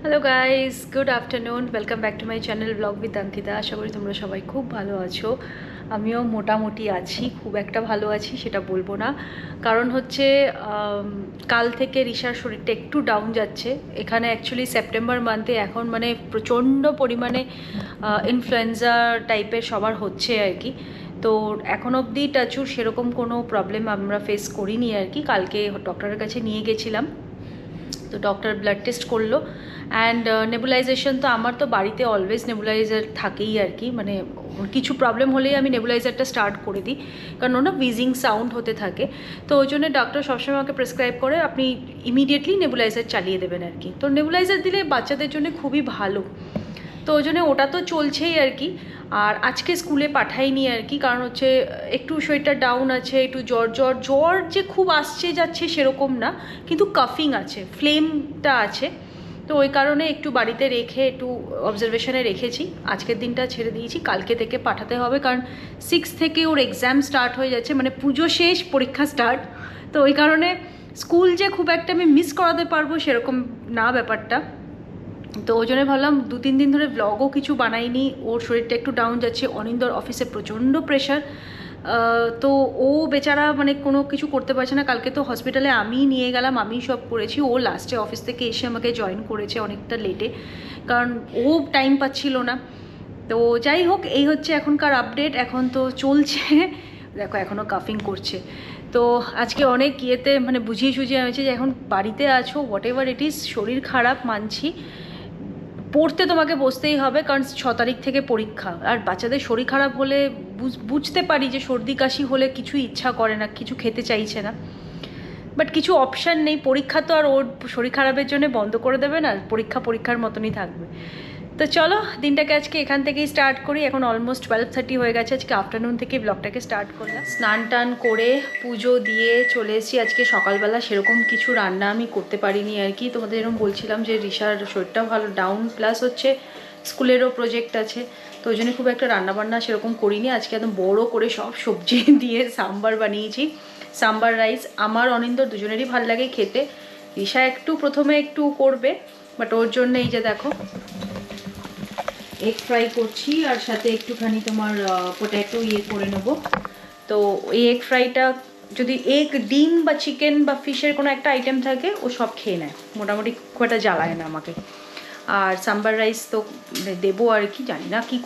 Hello guys, good afternoon. Welcome back to my channel vlog with Ankita. আশা করি তোমরা সবাই খুব ভালো আছো। আমিও মোটামুটি আছি, খুব একটা ভালো আছি সেটা বলবো না। কারণ হচ্ছে কাল থেকে রিশার শরীরটা একটু ডাউন যাচ্ছে। এখানে অ্যাকচুয়ালি সেপ্টেম্বর মান্থে এখন মানে প্রচণ্ড পরিমাণে ইনফ্লুয়েঞ্জা টাইপের সবার হচ্ছে আর কি। তো এখন অবধি টাচুর সেরকম কোনো প্রবলেম আমরা ফেস করিনি আর কি। কালকে ডক্টরের কাছে নিয়ে গেছিলাম, তো ডক্টর ব্লাড টেস্ট করলো অ্যান্ড নেবুলাইজেশন তো আমার তো বাড়িতে অলওয়েজ নেবুলাইজার থাকেই আর কি। মানে কিছু প্রবলেম হলেই আমি নেবুলাইজারটা স্টার্ট করে দিই, কারণ ওনা উইজিং সাউন্ড হতে থাকে। তো ওই জন্য ডক্টর সবসময় আমাকে প্রেসক্রাইব করে আপনি ইমিডিয়েটলি নেবুলাইজার চালিয়ে দেবেন আর কি। তো নেবুলাইজার দিলে বাচ্চাদের জন্য খুবই ভালো, তো ওই জন্য ওটা তো চলছেই আর কি। আর আজকে স্কুলে পাঠাইনি আর কি, কারণ হচ্ছে একটু শরীরটা ডাউন আছে, একটু জ্বর যে খুব আসছে যাচ্ছে সেরকম না, কিন্তু কাফিং আছে, ফ্লেমটা আছে। তো ওই কারণে একটু বাড়িতে রেখে একটু অবজারভেশনে রেখেছি। আজকের দিনটা ছেড়ে দিয়েছি, কালকে থেকে পাঠাতে হবে, কারণ 6 থেকে ওর এক্সাম স্টার্ট হয়ে যাচ্ছে, মানে পুজো শেষ পরীক্ষা স্টার্ট। তো ওই কারণে স্কুল যে খুব একটা আমি মিস করাতে পারবো সেরকম না ব্যাপারটা। তো ওই জন্য ভাবলাম 2-3 দিন ধরে ব্লগও কিছু বানাইনি, ওর শরীরটা একটু ডাউন যাচ্ছে। অনিন্দর অফিসে প্রচণ্ড প্রেশার, তো ও বেচারা মানে কোনো কিছু করতে পারছে না। কালকে তো হসপিটালে আমি নিয়ে গেলাম, আমি সব করেছি। ও লাস্টে অফিস থেকে এসে আমাকে জয়েন করেছে অনেকটা লেটে, কারণ ও টাইম পাচ্ছিল না। তো যাই হোক, এই হচ্ছে এখনকার আপডেট। এখন তো চলছে, দেখো এখনও কাফিং করছে। তো আজকে অনেক ইয়েতে মানে বুঝিয়ে সুঝিয়ে আমি যে এখন বাড়িতে আছো, হোয়াট এভার ইট ইজ, শরীর খারাপ মানছি, পড়তে তোমাকে বসতেই হবে, কারণ 6 তারিখ থেকে পরীক্ষা। আর বাচ্চাদের শরীর খারাপ হলে বুঝতে পারি যে সর্দি কাশি হলে কিছু ইচ্ছা করে না, কিছু খেতে চাইছে না, বাট কিছু অপশান নেই। পরীক্ষা তো আর ওর শরীর খারাপের জন্য বন্ধ করে দেবে না, পরীক্ষার মতনই থাকবে। তো চলো দিনটাকে আজকে এখান থেকেই স্টার্ট করি। এখন অলমোস্ট 12:30 হয়ে গেছে, আজকে আফটারনুন থেকে ব্লগটাকে স্টার্ট করলাম। স্নান টান করে পুজো দিয়ে চলে এসেছি। আজকে সকালবেলা সেরকম কিছু রান্না আমি করতে পারিনি আর কি। তোমাদের এরকম বলছিলাম যে রিশার শরীরটাও ভালো ডাউন, প্লাস হচ্ছে স্কুলেরও প্রজেক্ট আছে, তো ওই জন্য খুব একটা রান্নাবান্না সেরকম করিনি। আজকে একদম বড় করে সব সবজি দিয়ে সাম্বার বানিয়েছি, সাম্বার রাইস। আমার অনিন্দর দুজনেরই ভালো লাগে খেতে। রিশা একটু প্রথমে একটু করবে, বাট ওর জন্য এই যে দেখো এগ ফ্রাই করছি, আর সাথে একটুখানি তোমার পোট্যাটো করে নেবো। তো এই এগ ফ্রাইটা যদি এগ, ডিম বা চিকেন বা ফিশের কোনো একটা আইটেম থাকে ও সব খেয়ে নেয়, মোটামুটি খুব একটা জ্বালায় না আমাকে। আর সাম্বার রাইস তো দেবো আর কি, জানি না কী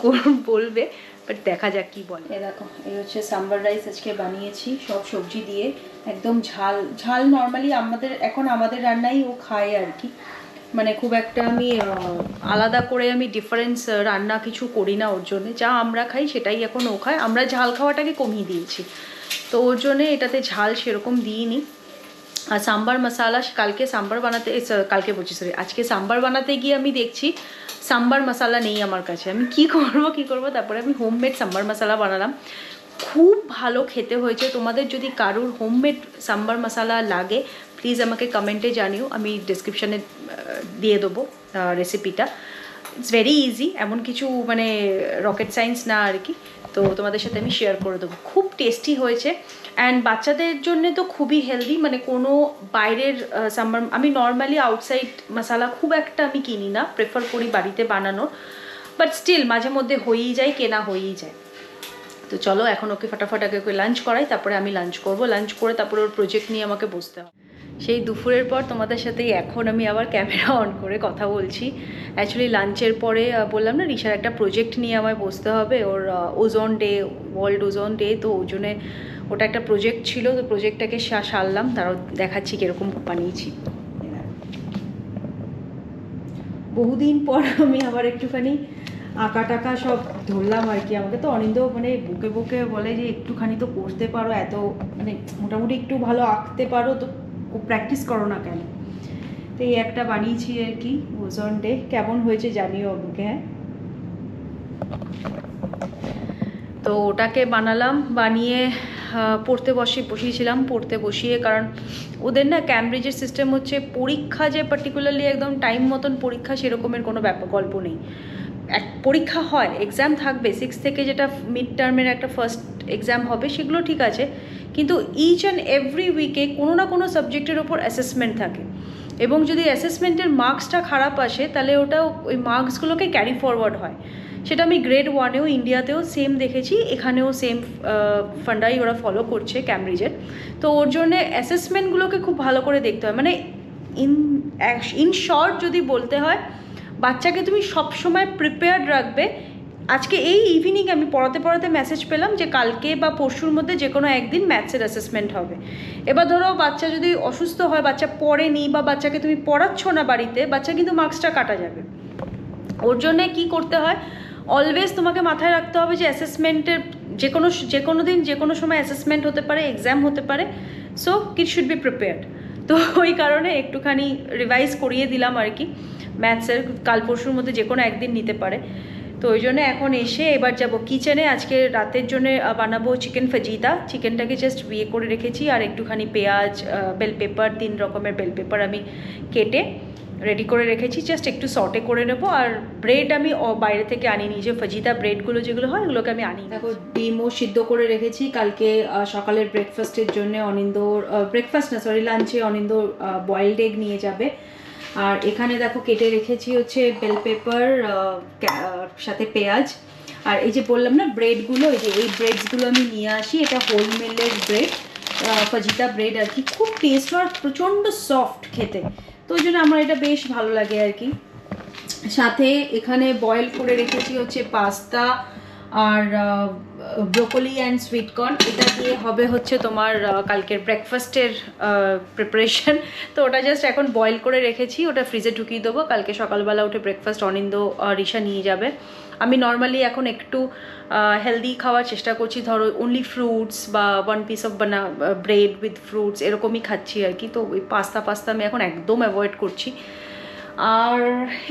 বলবে, বাট দেখা যাক কী বলে। দেখো এই হচ্ছে সাম্বার রাইস আজকে বানিয়েছি, সব সবজি দিয়ে একদম ঝাল ঝাল। নর্মালি আমাদের রান্নাই ও খায় আর কি, মানে খুব একটা আমি আলাদা করে আমি ডিফারেন্স রান্না কিছু করি না ওর জন্যে। যা আমরা খাই সেটাই এখন ও খায়, আমরা ঝাল খাওয়াটাকে কমিয়ে দিয়েছি, তো ওর জন্যে এটাতে ঝাল সেরকম দিইনি। আর সাম্বার মশালা, কালকে বলছি সরি, আজকে সাম্বার বানাতে গিয়ে আমি দেখছি সাম্বার মশালা নেই আমার কাছে। আমি কি করব, তারপরে আমি হোমমেড সাম্বার মশালা বানালাম, খুব ভালো খেতে হয়েছে। তোমাদের যদি কারুর হোমমেড সাম্বার মশালা লাগে প্লিজ আমাকে কমেন্টে জানিও, আমি ডিসক্রিপশানে দিয়ে দেবো রেসিপিটা। ইটস ভেরি ইজি, এমন কিছু মানে রকেট সায়েন্স না আর কি। তো তোমাদের সাথে আমি শেয়ার করে দেবো, খুব টেস্টি হয়েছে। অ্যান্ড বাচ্চাদের জন্য তো খুবই হেলদি, মানে কোনো বাইরের সাম্বার, আমি নর্মালি আউটসাইড মশালা খুব একটা আমি কিনি না, প্রেফার করি বাড়িতে বানানোর, বাট স্টিল মাঝে মধ্যে হয়েই যায়, কেনা হয়েই যায়। তো চলো এখন ওকে ফটাফট আগে ওকে লাঞ্চ করাই, তারপরে আমি লাঞ্চ করব। লাঞ্চ করে তারপরে ওর প্রজেক্ট নিয়ে আমাকে বসতে হবে। সেই দুপুরের পর তোমাদের সাথে এখন আমি আবার ক্যামেরা অন করে কথা বলছি। অ্যাকচুয়ালি লাঞ্চের পরে বললাম না রিশার একটা প্রজেক্ট নিয়ে আমায় বসতে হবে, ওর ozone day, world ozone day, তো ওই জন্যে ওটা একটা প্রজেক্ট ছিল, তো প্রজেক্টটাকে সারলাম, তারাও দেখাচ্ছি কীরকম বানিয়েছি। বহুদিন পর আমি আবার একটুখানি আঁকা টাকা সব ধরলাম আর কি। আমাকে তো অনিন্দ মানে বুকে বুকে বলে যে একটুখানি তো করতে পারো, এত মানে মোটামুটি একটু ভালো আঁকতে পারো, তো প্র্যাকটিস করো না কেন। তো এই একটা বানিয়েছি আর কি, ওজন ডে। কেমন হয়েছে জানিও আমাকে। হ্যাঁ, তো ওটাকে বানালাম, বানিয়ে বসিয়েছিলাম পড়তে বসিয়ে। কারণ ওদের না ক্যামব্রিজের সিস্টেম হচ্ছে পরীক্ষা যে পার্টিকুলারলি একদম টাইম মতন পরীক্ষা সেরকমের কোনো গল্প নেই। পরীক্ষা হয়, এক্সাম থাকবে 6 থেকে, যেটা মিড টার্মের একটা ফার্স্ট এক্সাম হবে সেগুলো ঠিক আছে, কিন্তু ইচ অ্যান্ড এভরি উইকে কোনো না কোনো সাবজেক্টের ওপর অ্যাসেসমেন্ট থাকে। এবং যদি অ্যাসেসমেন্টের মার্কসটা খারাপ আসে তাহলে ওটা ওই মার্কসগুলোকে ক্যারি ফরওয়ার্ড হয়। সেটা আমি গ্রেড 1-এও ইন্ডিয়াতেও সেম দেখেছি, এখানেও সেম ফান্ডাই ওরা ফলো করছে ক্যামব্রিজের। তো ওর জন্যে অ্যাসেসমেন্টগুলোকে খুব ভালো করে দেখতে হয়। মানে ইন শর্ট যদি বলতে হয়, বাচ্চাকে তুমি সবসময় প্রিপেয়ার্ড রাখবে। আজকে এই ইভিনিং আমি পড়াতে পড়াতে মেসেজ পেলাম যে কালকে বা পরশুর মধ্যে যে কোনো একদিন ম্যাথসের অ্যাসেসমেন্ট হবে। এবার ধরো বাচ্চা যদি অসুস্থ হয়, বাচ্চা পড়েনি বা বাচ্চাকে তুমি পড়াচ্ছ না বাড়িতে, বাচ্চা কিন্তু মার্কসটা কাটা যাবে। ওর জন্যে কী করতে হয়, অলওয়েজ তোমাকে মাথায় রাখতে হবে যে অ্যাসেসমেন্টের যে কোনো দিন যে কোনো সময় অ্যাসেসমেন্ট হতে পারে, এক্সাম হতে পারে। So kid should be prepared. তো ওই কারণে একটুখানি রিভাইজ করিয়ে দিলাম আর কি ম্যাথসের, কাল পরশুর মধ্যে যে কোনো একদিন নিতে পারে। তো ওই জন্য এখন এসে এবার যাব কিচেনে। আজকে রাতের জন্য বানাবো চিকেন ফাজিতা। চিকেনটাকে জাস্ট করে রেখেছি, আর একটুখানি পেঁয়াজ, বেল পেপার, 3 রকমের বেল পেপার আমি কেটে রেডি করে রেখেছি, জাস্ট একটু সটে করে নেবো। আর ব্রেড আমি বাইরে থেকে আনিনি, যে ফাজিতা ব্রেডগুলো যেগুলো হয় ওগুলোকে আমি আনি। দেখো ডিমও সিদ্ধ করে রেখেছি কালকে সকালের ব্রেকফাস্টের জন্য। অনিন্দর লাঞ্চে অনিন্দর বয়েলড এগ নিয়ে যাবে। আর এখানে দেখো কেটে রেখেছি হচ্ছে বেল পেপার, সাথে পেঁয়াজ। আর এই যে বললাম না ব্রেডগুলো, এই ব্রেডসগুলো আমি নিয়ে আসি। এটা হোল মিলের ব্রেড, ফাজিতা ব্রেড আর কি। খুব টেস্ট আর প্রচণ্ড সফট খেতে, তো ওই জন্য আমার এটা বেশ ভালো লাগে আর কি। সাথে এখানে বয়েল করে রেখেছি হচ্ছে পাস্তা আর ব্রোকলি অ্যান্ড সুইট কর্ন। এটা দিয়ে হবে হচ্ছে তোমার কালকের ব্রেকফাস্টের প্রিপারেশন। তো ওটা জাস্ট এখন বয়েল করে রেখেছি, ওটা ফ্রিজে ঢুকিয়ে দেবো। কালকে সকালবেলা উঠে ব্রেকফাস্ট অনিন্দ রিশা নিয়ে যাবে। আমি নর্মালি এখন একটু হেলদি খাওয়ার চেষ্টা করছি, ধরো অনলি ফ্রুটস বা 1 piece of bread with fruits এরকমই খাচ্ছি আর কি। তো ওই পাস্তা আমি এখন একদম অ্যাভয়েড করছি। আর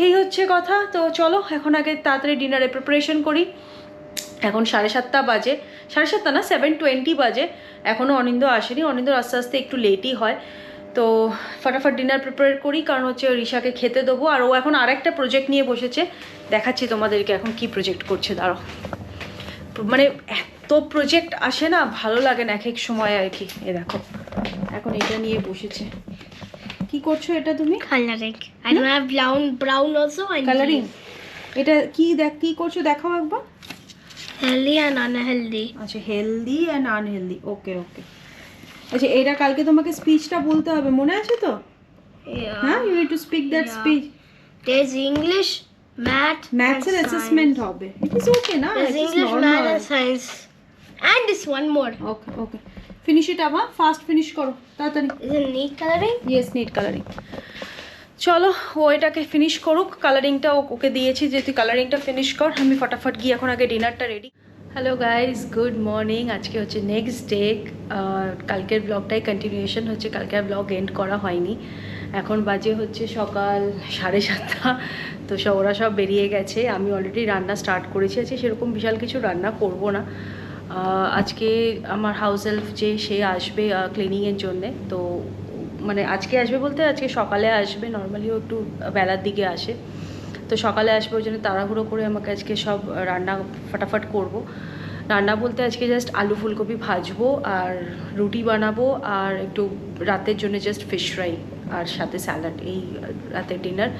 এই হচ্ছে কথা। তো চলো এখন আগে তাড়াতাড়ি ডিনারে প্রিপারেশন করি। এখন 7:30 বাজে, 7:30 না 7:20 বাজে, এখনও অনিন্দ আসেনি। অনিন্দ আস্তে আস্তে একটু লেটই হয়। তো ফটাফট ডিনার প্রিপেয়ার করি, কারণ হচ্ছে রিশাকে খেতে দেবো। আর ও এখন আরেকটা প্রজেক্ট নিয়ে বসেছে, দেখাচ্ছি তোমাদেরকে এখন কি প্রজেক্ট করছে। দাঁড়াও, মানে এত প্রজেক্ট আসে না, ভালো লাগে না এক এক সময় আর কি। এ দেখো এখন এটা নিয়ে বসেছে। কি করছো এটা তুমি? Coloring. I don't have brown also. Colouring. এটা কি করছো দেখাও একবার। Healthy and unhealthy. আচ্ছা, হেলদি অ্যান্ড আনহেলদি। ওকে। আচ্ছা, এটা কালকে তোমাকে স্পিচটা বলতে হবে, মনে আছে তো? হ্যাঁ, you need to speak that speech. There's English, maths এর অ্যাসেসমেন্ট হবে। ইট ইজ ওকে না? There's English, math and science. And this one more. Okay finish it আবা, ফাস্ট ফিনিশ করো তাড়াতাড়ি। Is it neat coloring? Yes, neat colouring. চলো ও এটাকে finish করুক, কালারিংটা ওকে দিয়েছি যে তুই কালারিংটা ফিনিশ কর, আমি ফটাফট গিয়ে এখন আগে ডিনারটা ready. Hello guys, good morning. আজকে হচ্ছে নেক্সট ডে। কালকের ব্লগটাই কন্টিনিউয়েশন হচ্ছে, কালকের ব্লগ এন্ড করা হয়নি। এখন বাজে হচ্ছে সকাল 7:30। তো ওরা সব বেরিয়ে গেছে, আমি অলরেডি রান্না স্টার্ট করেছি। আজকে সেরকম বিশাল কিছু রান্না করব না। আজকে আমার হাউস হেল্প সে আসবে ক্লিনিংয়ের জন্যে। তো মানে আজকে আসবে বলতে আজকে সকালে আসবে, নর্মালিও একটু বেলার দিকে আসে। তো সকালে আসবে, ওই জন্য তাড়াহুড়ো করে আমাকে আজকে সব রান্না ফটাফট করব। রান্না বলতে আজকে জাস্ট আলু ফুলকপি ভাজবো আর রুটি বানাবো, আর একটু রাতের জন্য জাস্ট ফিশ ফ্রাই আর সাথে স্যালাড। এই রাতের ডিনার,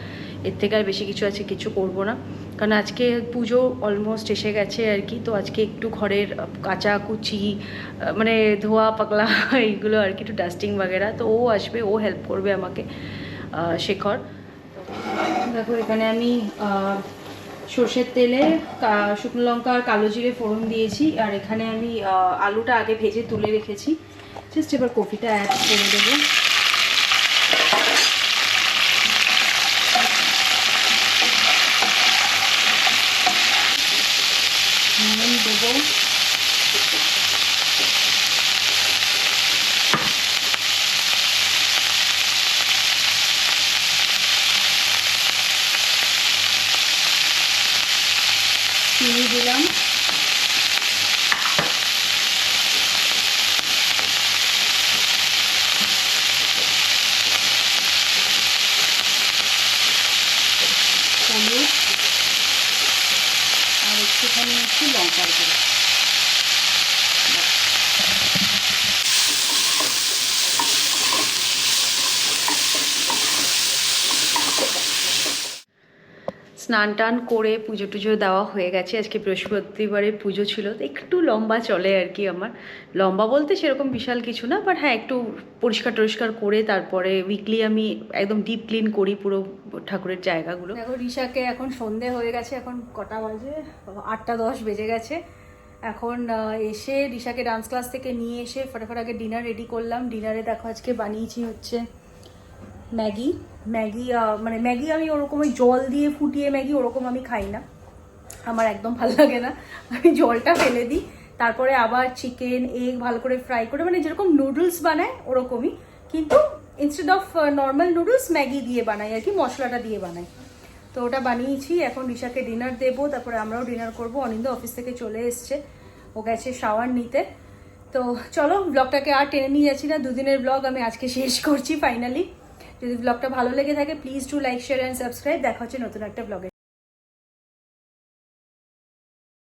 এর থেকে আর বেশি কিছু আছে কিছু করব না, কারণ আজকে পুজো অলমোস্ট এসে গেছে আর কি। তো আজকে একটু ঘরের কাচাকুচি মানে ধোয়া পাকলা এইগুলো আর কি, একটু ডাস্টিং বাগেরা। তো ও আসবে, ও হেল্প করবে আমাকে, শেখর। দেখো এখানে আমি সর্ষের তেলে শুকনো লঙ্কা আর কালো জিরে ফোড়ন দিয়েছি। আর এখানে আমি আলুটা আগে ভেজে তুলে রেখেছি, জাস্ট এবার কফিটা অ্যাড করে দেবো। নুন দেবো, চিনি দিলাম, হলুদ আর একটুখানি লঙ্কার গুঁড়ো। স্নান টান করে পুজো টুজো দেওয়া হয়ে গেছে। আজকে বৃহস্পতিবারের পুজো ছিল, তো একটু লম্বা চলে আর কি আমার। লম্বা বলতে সেরকম বিশাল কিছু না, বাট হ্যাঁ একটু পরিষ্কার টরিষ্কার করে তারপরে উইকলি আমি একদম ডিপ ক্লিন করি পুরো ঠাকুরের জায়গাগুলো। দেখো রিশাকে এখন সন্ধে হয়ে গেছে, এখন কটা বাজে, 8:10 বেজে গেছে। এখন এসে রিশাকে ডান্স ক্লাস থেকে নিয়ে এসে ফটাফট আগে ডিনার রেডি করলাম। ডিনারে দেখো আজকে বানিয়েছি হচ্ছে ম্যাগি। মানে ম্যাগি আমি ওরকম ওই জল দিয়ে ফুটিয়ে ম্যাগি ওরকম আমি খাই না, আমার একদম ভালো লাগে না। আমি জলটা ফেলে দিই, তারপরে আবার চিকেন এগ ভালো করে ফ্রাই করে, মানে যেরকম নুডলস বানায় ওরকমই, কিন্তু instead of normal noodles Maggi দিয়ে বানাই আর কি, মশলাটা দিয়ে বানাই। তো ওটা বানিয়েছি, এখন রিশাকে ডিনার দেবো, তারপরে আমরাও ডিনার করবো। অনিন্দ অফিস থেকে চলে এসছে, ও গেছে শাওয়ার নিতে। তো চলো ব্লগটাকে আর টেনে নিয়ে যাচ্ছি না, দুদিনের ব্লগ আমি আজকে শেষ করছি ফাইনালি। যদি ব্লগটা ভালো লেগে থাকে please do like share and subscribe. দেখা হচ্ছে নতুন একটা ব্লগে।